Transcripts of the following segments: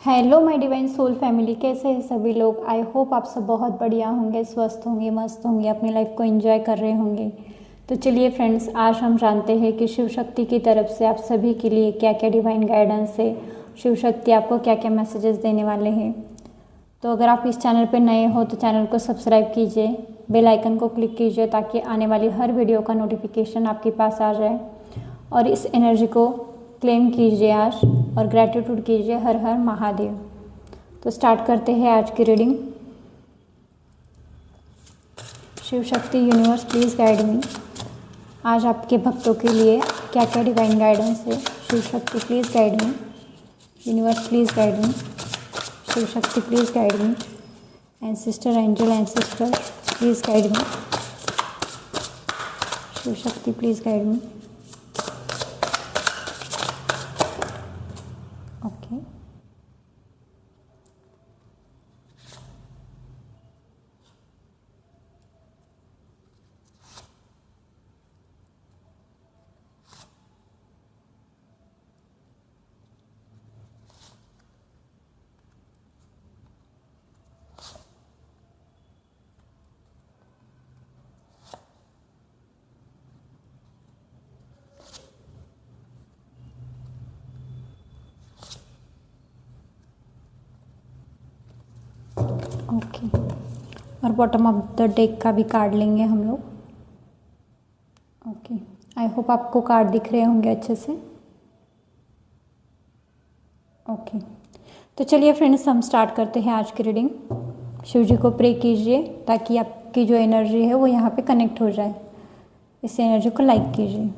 Hello my divine soul family, कैसे हैं सभी लोग। आई होप आप सब बहुत बढ़िया होंगे, स्वस्थ होंगे, मस्त होंगे, अपनी लाइफ को एंजॉय कर रहे होंगे। तो चलिए फ्रेंड्स, आज हम जानते हैं कि शिव शक्ति की तरफ से आप सभी के लिए क्या क्या डिवाइन गाइडेंस है, शिव शक्ति आपको क्या क्या मैसेजेस देने वाले हैं। तो अगर आप इस चैनल पर नए हो तो चैनल को सब्सक्राइब कीजिए, बेल आइकन को क्लिक कीजिए ताकि आने वाली हर वीडियो का नोटिफिकेशन आपके पास आ जाए। और इस एनर्जी को क्लेम कीजिए आज और ग्रैटिट्यूड कीजिए। हर हर महादेव। तो स्टार्ट करते हैं आज की reading. Shiv Shakti universe please guide मी। आज आपके भक्तों के लिए क्या क्या डिवाइन गाइडेंस है। Shiva Shakti please guide me. Universe please guide me. Shiva Shakti please guide me. Ancestor angel ancestor please guide me. Shiva Shakti please guide me. Okay, okay. और बॉटम ऑफ द डेक का भी कार्ड लेंगे हम लोग। ओके, आई होप आपको card दिख रहे होंगे अच्छे से। ओके, तो चलिए फ्रेंड्स, हम स्टार्ट करते हैं आज की रीडिंग। शिव जी को प्रे कीजिए ताकि आपकी जो एनर्जी है वो यहाँ पे कनेक्ट हो जाए। इस एनर्जी को लाइक कीजिए।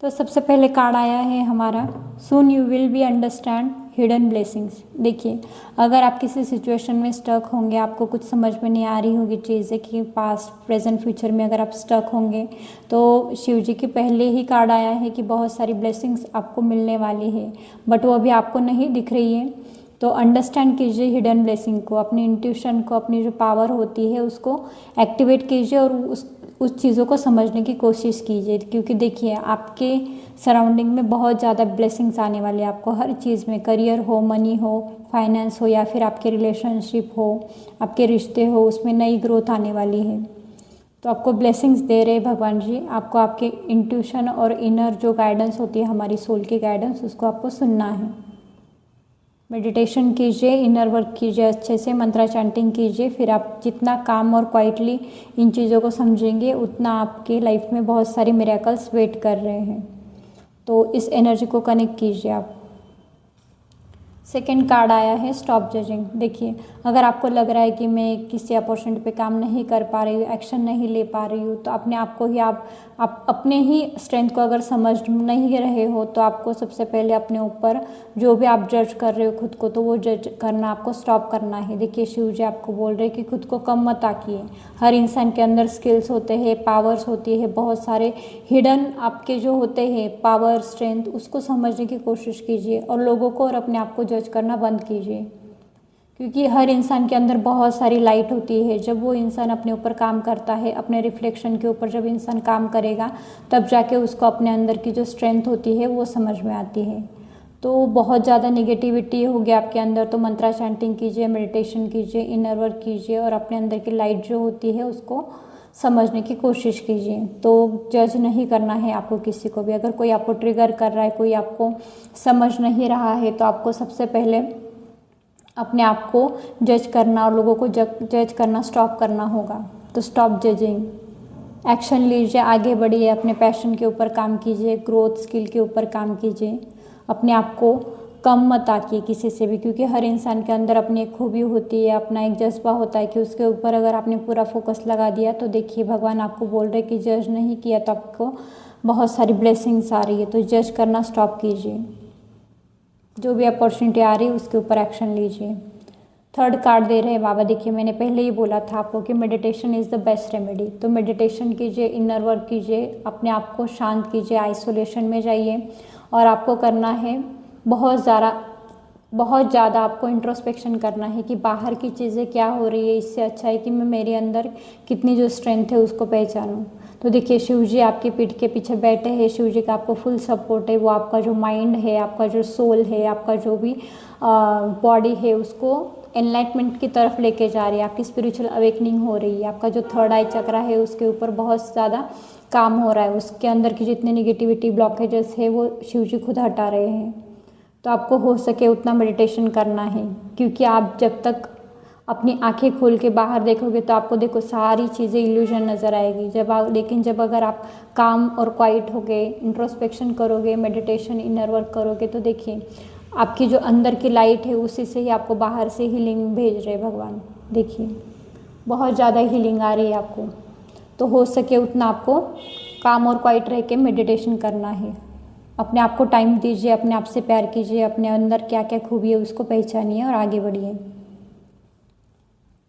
तो सबसे पहले कार्ड आया है हमारा, soon you will be understand hidden blessings. देखिए, अगर आप किसी सिचुएशन में स्टक होंगे, आपको कुछ समझ में नहीं आ रही होगी चीज़ें कि पास्ट प्रेजेंट फ्यूचर में अगर आप स्टक होंगे, तो शिव जी की पहले ही कार्ड आया है कि बहुत सारी ब्लेसिंग्स आपको मिलने वाली है, बट वो अभी आपको नहीं दिख रही है। तो अंडरस्टैंड कीजिए हिडन ब्लेसिंग को, अपनी इंट्यूशन को, अपनी जो पावर होती है उसको एक्टिवेट कीजिए और उस चीज़ों को समझने की कोशिश कीजिए। क्योंकि देखिए, आपके सराउंडिंग में बहुत ज़्यादा ब्लेसिंग्स आने वाले हैं आपको हर चीज़ में, करियर हो, मनी हो, फाइनेंस हो, या फिर आपके रिलेशनशिप हो, आपके रिश्ते हो, उसमें नई ग्रोथ आने वाली है। तो आपको ब्लेसिंग्स दे रहे भगवान जी। आपको आपके इंट्यूशन और इनर जो गाइडेंस होती है, हमारी सोल की गाइडेंस, उसको आपको सुनना है। मेडिटेशन कीजिए, इनर वर्क कीजिए, अच्छे से मंत्रा चैंटिंग कीजिए। फिर आप जितना काम और क्वाइटली इन चीज़ों को समझेंगे, उतना आपके लाइफ में बहुत सारे मिरेकल्स वेट कर रहे हैं। तो इस एनर्जी को कनेक्ट कीजिए आप। सेकेंड कार्ड आया है स्टॉप जजिंग। देखिए, अगर आपको लग रहा है कि मैं किसी अपॉर्चुनिटी पे काम नहीं कर पा रही हूँ, एक्शन नहीं ले पा रही हूँ, तो अपने आप को ही आप अपने ही स्ट्रेंथ को अगर समझ नहीं रहे हो, तो आपको सबसे पहले अपने ऊपर जो भी आप जज कर रहे हो खुद को, तो वो जज करना आपको स्टॉप करना है। देखिए, शिव जी आपको बोल रहे हैं कि खुद को कम मत आकिए। हर इंसान के अंदर स्किल्स होते हैं, पावर्स होती है, बहुत सारे हिडन आपके जो होते हैं पावर, स्ट्रेंथ, उसको समझने की कोशिश कीजिए और लोगों को और अपने आप को जज करना बंद कीजिए। क्योंकि हर इंसान के अंदर बहुत सारी लाइट होती है। जब वो इंसान अपने ऊपर काम करता है, अपने रिफ्लेक्शन के ऊपर जब इंसान काम करेगा, तब जाके उसको अपने अंदर की जो स्ट्रेंथ होती है वो समझ में आती है। तो बहुत ज़्यादा निगेटिविटी हो गया आपके अंदर, तो मंत्रा चैंटिंग कीजिए, मेडिटेशन कीजिए, इनर वर्क कीजिए और अपने अंदर की लाइट जो होती है उसको समझने की कोशिश कीजिए। तो जज नहीं करना है आपको किसी को भी। अगर कोई आपको ट्रिगर कर रहा है, कोई आपको समझ नहीं रहा है, तो आपको सबसे पहले अपने आप को जज करना और लोगों को जज करना स्टॉप करना होगा। तो स्टॉप जजिंग, एक्शन लीजिए, आगे बढ़िए, अपने पैशन के ऊपर काम कीजिए, ग्रोथ स्किल के ऊपर काम कीजिए। अपने आप को कम मत आकिए किसी से भी, क्योंकि हर इंसान के अंदर अपनी एक खूबी होती है, अपना एक जज्बा होता है कि उसके ऊपर अगर आपने पूरा फोकस लगा दिया, तो देखिए भगवान आपको बोल रहे कि जज नहीं किया तो आपको बहुत सारी ब्लेसिंग्स आ रही है। तो जज करना स्टॉप कीजिए, जो भी अपॉर्चुनिटी आ रही है उसके ऊपर एक्शन लीजिए। थर्ड कार्ड दे रहे हैं बाबा। देखिए, मैंने पहले ही बोला था आपको कि meditation is the best remedy. तो मेडिटेशन कीजिए, इनर वर्क कीजिए, अपने आप को शांत कीजिए, आइसोलेशन में जाइए और आपको करना है बहुत ज़्यादा बहुत ज़्यादा आपको इंट्रोस्पेक्शन करना है कि बाहर की चीज़ें क्या हो रही है, इससे अच्छा है कि मैं मेरे अंदर कितनी जो स्ट्रेंथ है उसको पहचानूं। तो देखिए शिव जी आपकी पीठ के पीछे बैठे हैं, शिव जी का आपको फुल सपोर्ट है। वो आपका जो माइंड है, आपका जो सोल है, आपका जो भी बॉडी है उसको एनलाइटमेंट की तरफ लेके जा रही है। आपकी स्पिरिचुअल अवेकनिंग हो रही है। आपका जो थर्ड आई चक्रा है उसके ऊपर बहुत ज़्यादा काम हो रहा है। उसके अंदर की जितनी निगेटिविटी ब्लॉकेजेस है वो शिव जी खुद हटा रहे हैं। तो आपको हो सके उतना मेडिटेशन करना है, क्योंकि आप जब तक अपनी आंखें खोल के बाहर देखोगे तो आपको देखो सारी चीज़ें इल्यूजन नज़र आएगी। लेकिन जब अगर आप काम और क्वाइट हो गए, इंट्रोस्पेक्शन करोगे, मेडिटेशन इनर वर्क करोगे, तो देखिए आपकी जो अंदर की लाइट है उसी से ही आपको बाहर से हीलिंग भेज रहे भगवान। देखिए बहुत ज़्यादा हीलिंग आ रही है आपको। तो हो सके उतना आपको काम और क्वाइट रह के मेडिटेशन करना है। अपने आप को टाइम दीजिए, अपने आप से प्यार कीजिए, अपने अंदर क्या क्या खूबी है उसको पहचानिए और आगे बढ़िए।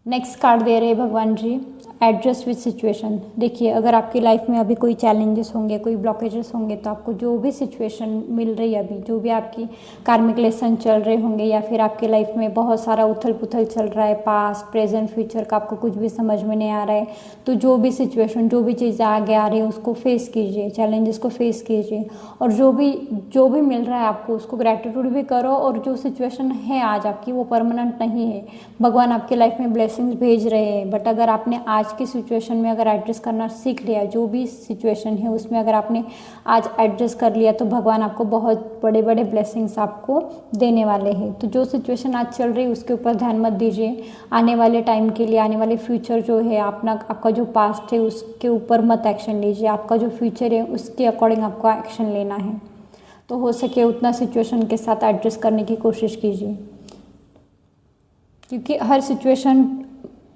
नेक्स्ट कार्ड दे रहे हैं भगवान जी, एडजस्ट विथ सिचुएशन। देखिए अगर आपकी लाइफ में अभी कोई चैलेंजेस होंगे, कोई ब्लॉकेजेस होंगे, तो आपको जो भी सिचुएशन मिल रही है, अभी जो भी आपकी कार्मिक लेसन चल रहे होंगे, या फिर आपकी लाइफ में बहुत सारा उथल पुथल चल रहा है, पास्ट प्रेजेंट फ्यूचर का आपको कुछ भी समझ में नहीं आ रहा है, तो जो भी सिचुएशन, जो भी चीज़ें आगे आ रही है उसको फेस कीजिए, चैलेंजेस को फेस कीजिए। और जो भी मिल रहा है आपको उसको ग्रैटिट्यूड भी करो। और जो सिचुएशन है आज आपकी वो परमानेंट नहीं है। भगवान आपकी लाइफ में ब्लेसिंग्स भेज रहे हैं, बट अगर आपने आज की सिचुएशन में अगर एडजस्ट करना सीख लिया, जो भी सिचुएशन है उसमें अगर आपने आज एडजस्ट कर लिया, तो भगवान आपको बहुत बड़े बड़े ब्लेसिंग्स आपको देने वाले हैं। तो जो सिचुएशन आज चल रही है उसके ऊपर ध्यान मत दीजिए। आने वाले टाइम के लिए, आने वाले फ्यूचर जो है, आपका जो पास्ट है उसके ऊपर मत एक्शन लीजिए। आपका जो फ्यूचर है उसके अकॉर्डिंग आपको एक्शन लेना है। तो हो सके उतना सिचुएशन के साथ एडजस्ट करने की कोशिश कीजिए, क्योंकि हर सिचुएशन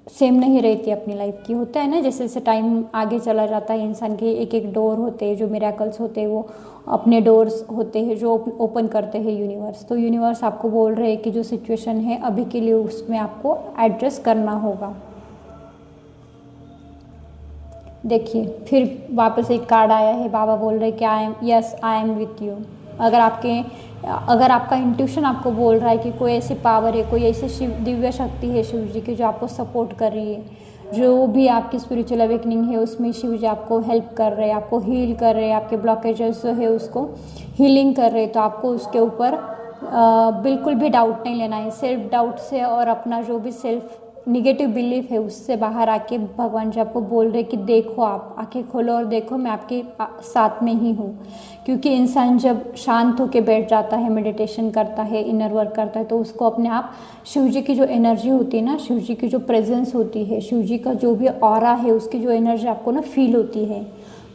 सेम नहीं रहती अपनी लाइफ की। होता है ना, जैसे जैसे टाइम आगे चला जाता है इंसान के एक एक डोर होते हैं, जो मिरेकल्स होते हैं वो अपने डोर्स होते हैं जो ओपन करते हैं यूनिवर्स। तो यूनिवर्स आपको बोल रहे हैं कि जो सिचुएशन है अभी के लिए उसमें आपको एडजस्ट करना होगा। देखिए फिर वापस एक कार्ड आया है, बाबा बोल रहे कि आई एम विथ यू। अगर आपका इंट्यूशन आपको बोल रहा है कि कोई ऐसी पावर है, कोई ऐसी दिव्य शक्ति है शिव जी की जो आपको सपोर्ट कर रही है, जो भी आपकी स्पिरिचुअल अवेकनिंग है उसमें शिव जी आपको हेल्प कर रहे हैं, आपको हील कर रहे हैं, आपके ब्लॉकेजेस जो है उसको हीलिंग कर रहे हैं, तो आपको उसके ऊपर बिल्कुल भी डाउट नहीं लेना है। सेल्फ डाउट से और अपना जो भी सेल्फ निगेटिव बिलीफ है उससे बाहर आके भगवान जी आपको बोल रहे कि देखो, आप आंखें खोलो और देखो, मैं आपके साथ में ही हूँ। क्योंकि इंसान जब शांत होकर बैठ जाता है, मेडिटेशन करता है, इनर वर्क करता है, तो उसको अपने आप शिव जी की जो एनर्जी होती है ना, शिव जी की जो प्रेजेंस होती है, शिव जी का जो भी ऑरा है उसकी जो एनर्जी आपको ना फील होती है।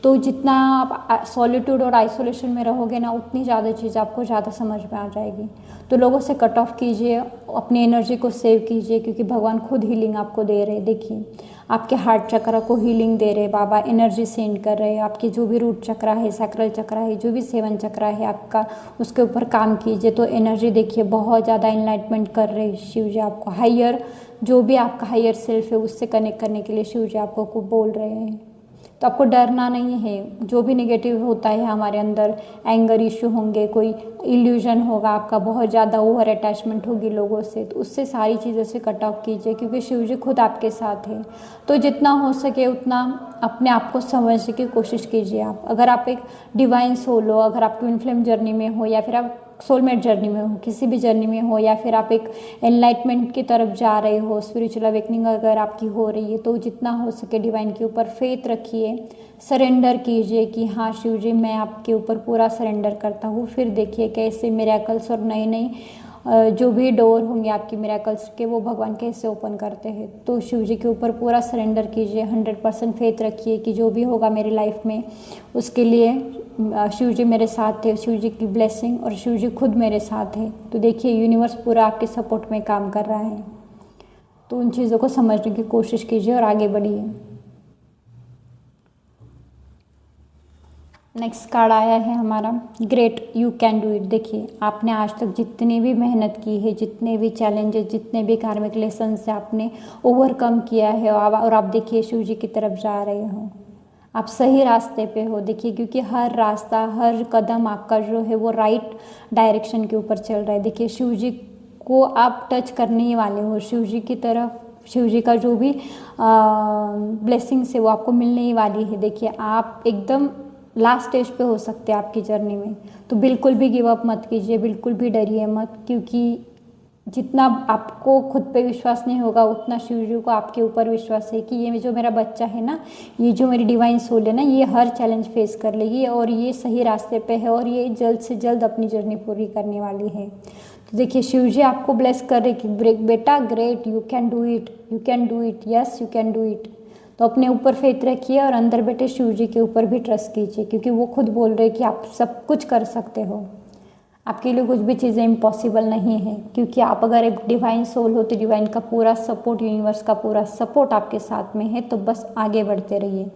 तो जितना आप सॉलिट्यूड और आइसोलेशन में रहोगे ना, उतनी ज़्यादा चीज़ आपको ज़्यादा समझ में आ जाएगी। तो लोगों से कट ऑफ कीजिए, अपनी एनर्जी को सेव कीजिए, क्योंकि भगवान खुद हीलिंग आपको दे रहे हैं। देखिए आपके हार्ट चक्र को हीलिंग दे रहे बाबा, एनर्जी सेंड कर रहे हैं। आपके जो भी रूट चक्र है, सैक्रल चक्र है, जो भी 7 चक्र है आपका, उसके ऊपर काम कीजिए। तो एनर्जी देखिए बहुत ज़्यादा एनलाइटमेंट कर रहे हैं शिव जी आपको। हायर जो भी आपका हायर सेल्फ है उससे कनेक्ट करने के लिए शिव जी आपको को बोल रहे हैं। तो आपको डरना नहीं है। जो भी नेगेटिव होता है हमारे अंदर, एंगर इश्यू होंगे, कोई इल्यूजन होगा आपका, बहुत ज़्यादा ओवर अटैचमेंट होगी लोगों से, तो उससे सारी चीज़ों से कट ऑफ कीजिए, क्योंकि शिव जी खुद आपके साथ है। तो जितना हो सके उतना अपने आप को समझने की कोशिश कीजिए आप। अगर आप एक डिवाइन सोल हो, अगर आप ट्विन फ्लेम जर्नी में हो, या फिर आप सोलमेट जर्नी में हो, किसी भी जर्नी में हो, या फिर आप एक एनलाइटमेंट की तरफ जा रहे हो, स्पिरिचुअल अवेकनिंग अगर आपकी हो रही है, तो जितना हो सके डिवाइन के ऊपर फेथ रखिए, सरेंडर कीजिए कि हाँ शिव जी मैं आपके ऊपर पूरा सरेंडर करता हूँ। फिर देखिए कैसे मिरेकल्स और नई नई जो भी डोर होंगे आपकी मिरेकल्स के, वो भगवान कैसे ओपन करते हैं। तो शिव जी के ऊपर पूरा सरेंडर कीजिए, 100% फेथ रखिए कि जो भी होगा मेरी लाइफ में उसके लिए शिव जी मेरे साथ है, शिव जी की ब्लेसिंग और शिव जी खुद मेरे साथ है। तो देखिए यूनिवर्स पूरा आपके सपोर्ट में काम कर रहा है। तो उन चीज़ों को समझने की कोशिश कीजिए और आगे बढ़िए। नेक्स्ट कार्ड आया है हमारा, great you can do it. देखिए आपने आज तक जितनी भी मेहनत की है, जितने भी चैलेंजेस, जितने भी कार्मिक लेसन से आपने ओवरकम किया है, और आप देखिए शिव जी की तरफ जा रहे हो, आप सही रास्ते पे हो। देखिए क्योंकि हर रास्ता, हर कदम आपका जो है वो राइट डायरेक्शन के ऊपर चल रहा है। देखिए शिव जी को आप टच करने ही वाले हो। शिव जी की तरफ, शिव जी का जो भी ब्लेसिंग्स है वो आपको मिलने ही वाली है। देखिए आप एकदम लास्ट स्टेज पे हो सकते हैं आपकी जर्नी में, तो बिल्कुल भी गिव अप मत कीजिए, बिल्कुल भी डरिए मत, क्योंकि जितना आपको खुद पे विश्वास नहीं होगा उतना शिव जी को आपके ऊपर विश्वास है कि ये जो मेरा बच्चा है ना, ये जो मेरी डिवाइन सोल है ना, ये हर चैलेंज फेस कर लेगी और ये सही रास्ते पे है और ये जल्द से जल्द अपनी जर्नी पूरी करने वाली है। तो देखिए शिव जी आपको ब्लेस कर रहे कि बेटा great, you can do it, you can do it, yes you can do it. तो अपने ऊपर फेथ रखिए और अंदर बैठे शिव जी के ऊपर भी ट्रस्ट कीजिए, क्योंकि वो खुद बोल रहे कि आप सब कुछ कर सकते हो, आपके लिए कुछ भी चीज़ें इम्पॉसिबल नहीं है। क्योंकि आप अगर एक डिवाइन सोल हो तो डिवाइन का पूरा सपोर्ट, यूनिवर्स का पूरा सपोर्ट आपके साथ में है, तो बस आगे बढ़ते रहिए।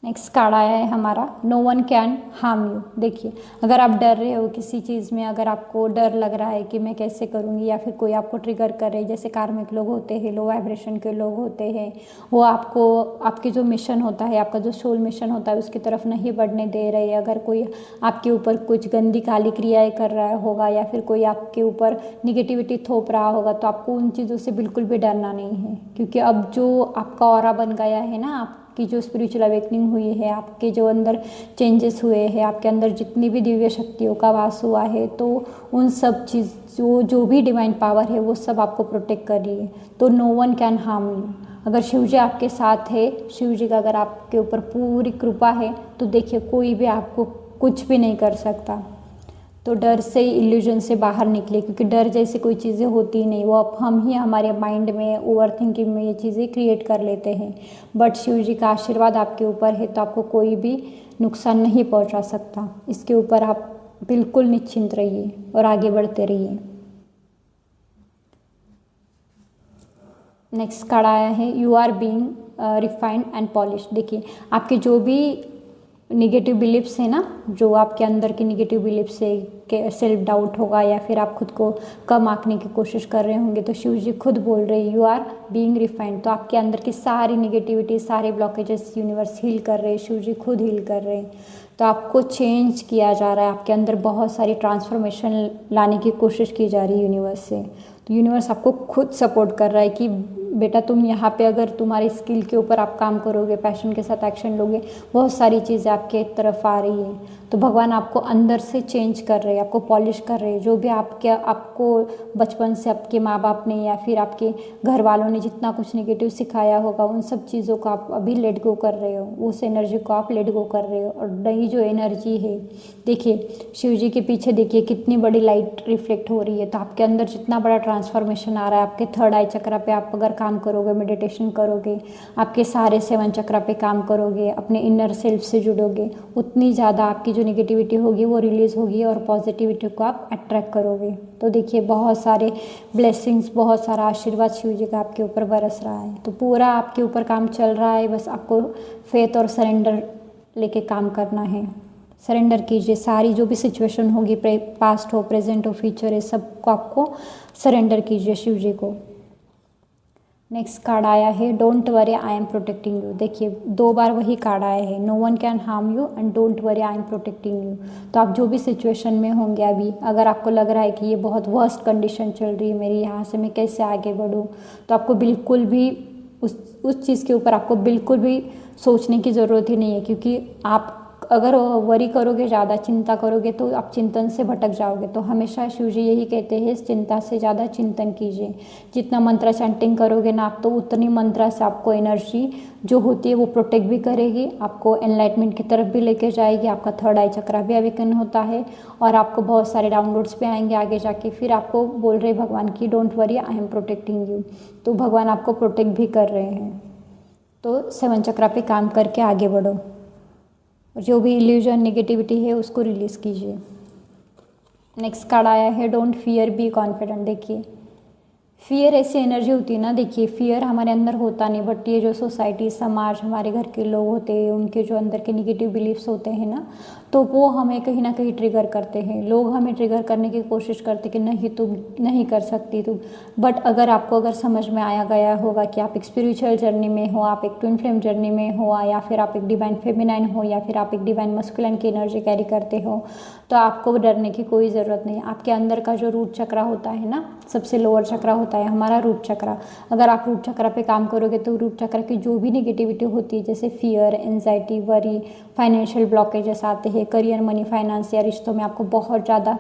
नेक्स्ट कार्ड आया है हमारा no one can harm you. देखिए अगर आप डर रहे हो किसी चीज़ में, अगर आपको डर लग रहा है कि मैं कैसे करूँगी, या फिर कोई आपको ट्रिगर कर रहे हैं, जैसे कार्मिक लोग होते हैं, लो वाइब्रेशन के लोग होते हैं, वो आपको आपके जो मिशन होता है, आपका जो सोल मिशन होता है उसकी तरफ नहीं बढ़ने दे रहे, अगर कोई आपके ऊपर कुछ गंदी काली क्रियाएँ कर रहा होगा या फिर कोई आपके ऊपर निगेटिविटी थोप रहा होगा, तो आपको उन चीज़ों से बिल्कुल भी डरना नहीं है। क्योंकि अब जो आपका ऑरा बन गया है ना, आपकी जो स्पिरिचुअल अवेकनिंग हुई है, आपके जो अंदर चेंजेस हुए हैं, आपके अंदर जितनी भी दिव्य शक्तियों का वास हुआ है, तो उन सब चीज़ जो भी डिवाइन पावर है वो सब आपको प्रोटेक्ट कर रही है। तो no one can harm you. अगर शिव जी आपके साथ है, शिव जी का अगर आपके ऊपर पूरी कृपा है, तो देखिए कोई भी आपको कुछ भी नहीं कर सकता। तो डर से, इल्यूजन से बाहर निकले, क्योंकि डर जैसी कोई चीज़ें होती ही नहीं, वो अब हम ही हमारे माइंड में ओवर थिंकिंग में ये चीज़ें क्रिएट कर लेते हैं। बट शिव जी का आशीर्वाद आपके ऊपर है, तो आपको कोई भी नुकसान नहीं पहुंचा सकता। इसके ऊपर आप बिल्कुल निश्चिंत रहिए और आगे बढ़ते रहिए। नेक्स्ट कार्ड आया है you are being refined and polish. देखिए आपके जो भी निगेटिव बिलीफ्स है ना, जो आपके अंदर के निगेटिव बिलीफ्स है, कि सेल्फ डाउट होगा या फिर आप खुद को कम आंकने की कोशिश कर रहे होंगे, तो शिव जी खुद बोल रहे हैं यू आर बीइंग रिफाइंड। तो आपके अंदर की सारी निगेटिविटी, सारे ब्लॉकेजेस यूनिवर्स हील कर रहे हैं, शिव जी खुद हील कर रहे हैं। तो आपको चेंज किया जा रहा है, आपके अंदर बहुत सारी ट्रांसफॉर्मेशन लाने की कोशिश की जा रही है यूनिवर्स से। तो यूनिवर्स आपको खुद सपोर्ट कर रहा है कि बेटा तुम यहाँ पे अगर तुम्हारी स्किल के ऊपर आप काम करोगे, पैशन के साथ एक्शन लोगे, बहुत सारी चीज़ें आपके तरफ आ रही है। तो भगवान आपको अंदर से चेंज कर रहे हैं, आपको पॉलिश कर रहे हैं। जो भी आपको बचपन से आपके माँ बाप ने या फिर आपके घर वालों ने जितना कुछ नेगेटिव सिखाया होगा, उन सब चीज़ों को आप अभी लेट गो कर रहे हो, उस एनर्जी को आप लेट गो कर रहे हो। और नई जो एनर्जी है, देखिए शिव जी के पीछे देखिए कितनी बड़ी लाइट रिफ्लेक्ट हो रही है। तो आपके अंदर जितना बड़ा ट्रांसफॉर्मेशन आ रहा है, आपके थर्ड आई चक्रा पे आप अगर काम करोगे, मेडिटेशन करोगे, आपके सारे 7 चक्रा पे काम करोगे, अपने इनर सेल्फ से जुड़ोगे, उतनी ज़्यादा आपकी जो नेगेटिविटी होगी वो रिलीज़ होगी और पॉजिटिविटी को आप अट्रैक्ट करोगे। तो देखिए बहुत सारे ब्लेसिंग्स, बहुत सारा आशीर्वाद शिव जी का आपके ऊपर बरस रहा है। तो पूरा आपके ऊपर काम चल रहा है, बस आपको फेथ और सरेंडर लेके काम करना है। सरेंडर कीजिए, सारी जो भी सिचुएशन होगी, पास्ट हो, प्रेजेंट हो, फ्यूचर है, सबको आपको सरेंडर कीजिए शिव जी को। नेक्स्ट कार्ड आया है don't worry I am protecting you. देखिए 2 बार वही कार्ड आया है, no one can harm you and don't worry I am protecting you. तो आप जो भी सिचुएशन में होंगे अभी, अगर आपको लग रहा है कि ये बहुत वर्स्ट कंडीशन चल रही है मेरी, यहाँ से मैं कैसे आगे बढ़ूँ, तो आपको बिल्कुल भी उस चीज़ के ऊपर आपको बिल्कुल भी सोचने की ज़रूरत ही नहीं है। क्योंकि आप अगर वरी करोगे, ज़्यादा चिंता करोगे, तो आप चिंतन से भटक जाओगे। तो हमेशा शिव जी यही कहते हैं चिंता से ज़्यादा चिंतन कीजिए। जितना मंत्र चैंटिंग करोगे ना आप, तो उतनी मंत्र से आपको एनर्जी जो होती है वो प्रोटेक्ट भी करेगी, आपको एनलाइटमेंट की तरफ भी लेके जाएगी, आपका थर्ड आई चक्रा भी अवेकन होता है और आपको बहुत सारे डाउनलोड्स भी आएंगे आगे जाके। फिर आपको बोल रहे भगवान की don't worry I am protecting you. तो भगवान आपको प्रोटेक्ट भी कर रहे हैं। तो 7 चक्रा पे काम करके आगे बढ़ो और जो भी इल्यूजन, नेगेटिविटी है उसको रिलीज़ कीजिए। नेक्स्ट कार्ड आया है डोंट फियर बी कॉन्फिडेंट। देखिए फियर ऐसी एनर्जी होती है ना, देखिए फियर हमारे अंदर होता नहीं, बट ये जो सोसाइटी, समाज, हमारे घर के लोग होते हैं, उनके जो अंदर के निगेटिव बिलीफ्स होते हैं ना, तो वो हमें कहीं ना कहीं ट्रिगर करते हैं। लोग हमें ट्रिगर करने की कोशिश करते कि नहीं तुम नहीं कर सकती तुम। बट अगर आपको अगर समझ में आया गया होगा कि आप एक स्पिरिचुअल जर्नी में हो, आप एक ट्विन फ्लेम जर्नी में हो, या फिर आप एक डिवाइन फेमिनाइन हो, या फिर आप एक डिवाइन मस्कुलिन की एनर्जी कैरी करते हो, तो आपको डरने की कोई ज़रूरत नहीं। आपके अंदर का जो रूट चक्रा होता है ना, सबसे लोअर चक्रा होता है हमारा रूट चक्रा। अगर आप रूट चक्रा पे काम करोगे तो रूट चक्रा की जो भी नेगेटिविटी होती है, जैसे fear, anxiety, worry, financial blockages आते हैं, करियर, मनी, फाइनेंस या रिश्तों में आपको बहुत ज़्यादा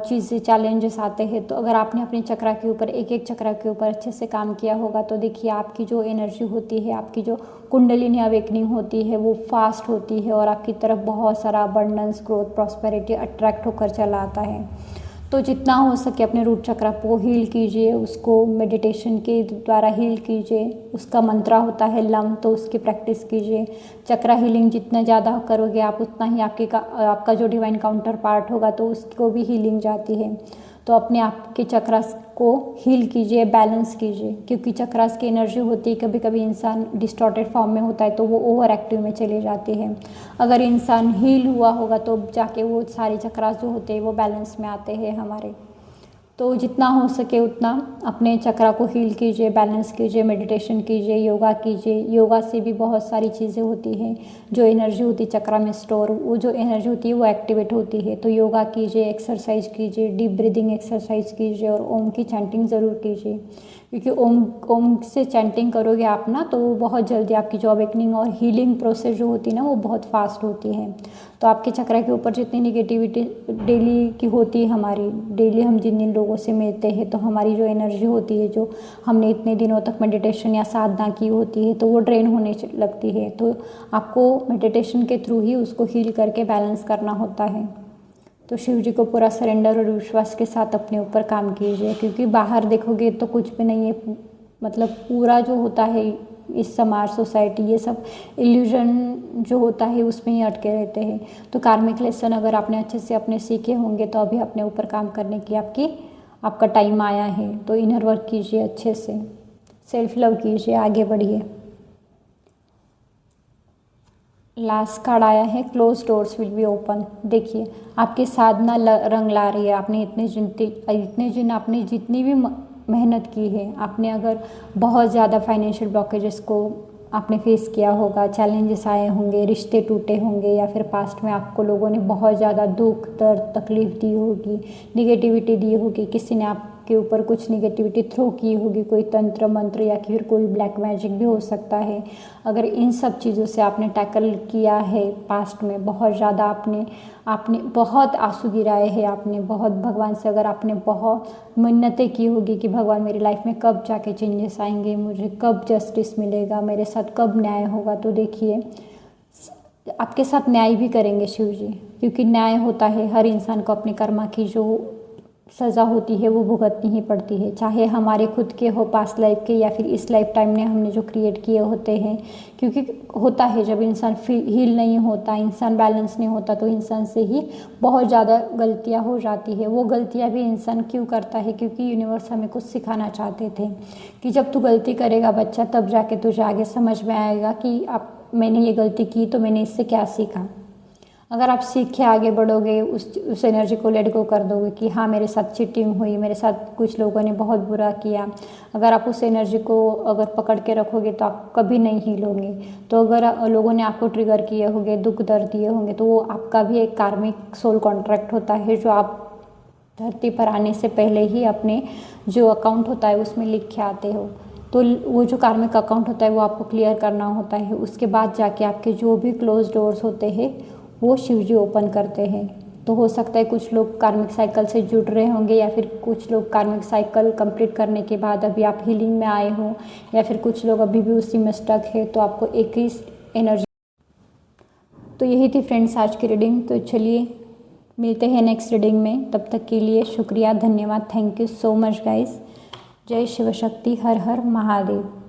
चीज़ें चैलेंजेस आते हैं, तो अगर आपने अपने चक्रा के ऊपर, एक एक चक्रा के ऊपर अच्छे से काम किया होगा, तो देखिए आपकी जो एनर्जी होती है, आपकी जो कुंडलिनी अवेकनिंग होती है वो फास्ट होती है और आपकी तरफ बहुत सारा अबंडेंस, ग्रोथ, प्रॉस्पेरिटी अट्रैक्ट होकर चला आता है। तो जितना हो सके अपने रूट चक्रा को हील कीजिए, उसको मेडिटेशन के द्वारा हील कीजिए। उसका मंत्रा होता है लम, तो उसकी प्रैक्टिस कीजिए। चक्रा हीलिंग जितना ज़्यादा करोगे आप, उतना ही आपका जो डिवाइन काउंटर पार्ट होगा तो उसको भी हीलिंग जाती है। तो अपने आप के चक्रास को हील कीजिए, बैलेंस कीजिए, क्योंकि चक्रास की एनर्जी होती है, कभी कभी इंसान डिस्टॉर्टेड फॉर्म में होता है तो वो ओवर एक्टिव में चले जाते हैं। अगर इंसान हील हुआ होगा तो जाके वो सारे चक्रास जो होते हैं वो बैलेंस में आते हैं हमारे। तो जितना हो सके उतना अपने चक्रा को हील कीजिए, बैलेंस कीजिए, मेडिटेशन कीजिए, योगा कीजिए। योगा से भी बहुत सारी चीज़ें होती हैं, जो एनर्जी होती है चक्रा में स्टोर, वो जो एनर्जी होती है वो एक्टिवेट होती है। तो योगा कीजिए, एक्सरसाइज कीजिए, डीप ब्रीदिंग एक्सरसाइज कीजिए और ओम की चैंटिंग ज़रूर कीजिए, क्योंकि ओम से चैंटिंग करोगे आप ना तो वो बहुत जल्दी आपकी जो अवेकनिंग और हीलिंग प्रोसेस जो होती है ना वो बहुत फास्ट होती है। तो आपके चक्रा के ऊपर जितनी निगेटिविटी डेली की होती है, हमारी डेली हम जिन जिन लोगों से मिलते हैं, तो हमारी जो एनर्जी होती है, जो हमने इतने दिनों तक मेडिटेशन या साधना की होती है, तो वो ड्रेन होने लगती है। तो आपको मेडिटेशन के थ्रू ही उसको हील करके बैलेंस करना होता है। तो शिव जी को पूरा सरेंडर और विश्वास के साथ अपने ऊपर काम कीजिए, क्योंकि बाहर देखोगे तो कुछ भी नहीं है। मतलब पूरा जो होता है इस समाज, सोसाइटी, ये सब इल्यूजन जो होता है उसमें ही अटके रहते हैं। तो कार्मिक लेसन अगर आपने अच्छे से अपने सीखे होंगे तो अभी अपने ऊपर काम करने की आपका टाइम आया है। तो इनर वर्क कीजिए अच्छे से, सेल्फ लव कीजिए, आगे बढ़िए। लास्ट कार्ड आया है, close doors will be open. देखिए आपकी साधना रंग ला रही है। आपने आपने जितनी भी मेहनत की है, आपने अगर बहुत ज़्यादा फाइनेंशियल ब्लॉकेजेस को आपने फेस किया होगा, चैलेंजेस आए होंगे, रिश्ते टूटे होंगे, या फिर पास्ट में आपको लोगों ने बहुत ज़्यादा दुख, दर्द, तकलीफ दी होगी, निगेटिविटी दी होगी, किसी ने आपके ऊपर कुछ निगेटिविटी थ्रो की होगी, कोई तंत्र मंत्र या फिर कोई ब्लैक मैजिक भी हो सकता है। अगर इन सब चीज़ों से आपने टैकल किया है पास्ट में, बहुत ज़्यादा आपने बहुत आंसू गिराए हैं, आपने बहुत भगवान से अगर आपने बहुत मन्नतें की होगी कि भगवान मेरी लाइफ में कब जाके चेंजेस आएंगे, मुझे कब जस्टिस मिलेगा, मेरे साथ कब न्याय होगा, तो देखिए आपके साथ न्याय भी करेंगे शिव जी, क्योंकि न्याय होता है हर इंसान को अपने कर्मा की जो सज़ा होती है वो भुगतनी ही पड़ती है, चाहे हमारे खुद के हो, पास्ट लाइफ के, या फिर इस लाइफ टाइम में हमने जो क्रिएट किए होते हैं। क्योंकि होता है जब इंसान हील नहीं होता, इंसान बैलेंस नहीं होता, तो इंसान से ही बहुत ज़्यादा गलतियाँ हो जाती है। वो गलतियाँ भी इंसान क्यों करता है? क्योंकि यूनिवर्स हमें कुछ सिखाना चाहते थे कि जब तू गलती करेगा बच्चा, तब जाके तुझे आगे समझ में आएगा कि मैंने ये गलती की तो मैंने इससे क्या सीखा। अगर आप सीख के आगे बढ़ोगे, उस एनर्जी को लेट गो कर दोगे कि हाँ मेरे साथ चीटिंग हुई, मेरे साथ कुछ लोगों ने बहुत बुरा किया, अगर आप उस एनर्जी को अगर पकड़ के रखोगे तो आप कभी नहीं हील होंगे। तो अगर लोगों ने आपको ट्रिगर किए होंगे, दुख दर्द दिए होंगे, तो वो आपका भी एक कार्मिक सोल कॉन्ट्रैक्ट होता है, जो आप धरती पर आने से पहले ही अपने जो अकाउंट होता है उसमें लिख के आते हो। तो वो जो कार्मिक अकाउंट होता है वो आपको क्लियर करना होता है। उसके बाद जाके आपके जो भी क्लोज डोर्स होते हैं वो शिव जी ओपन करते हैं। तो हो सकता है कुछ लोग कार्मिक साइकिल से जुड़ रहे होंगे, या फिर कुछ लोग कार्मिक साइकिल कंप्लीट करने के बाद अभी आप हीलिंग में आए हो, या फिर कुछ लोग अभी भी उसी में स्टक है, तो आपको एक ही एनर्जी। तो यही थी फ्रेंड्स आज की रीडिंग। तो चलिए मिलते हैं नेक्स्ट रीडिंग में, तब तक के लिए शुक्रिया, धन्यवाद, thank you so much guys. जय शिव शक्ति, हर हर महादेव।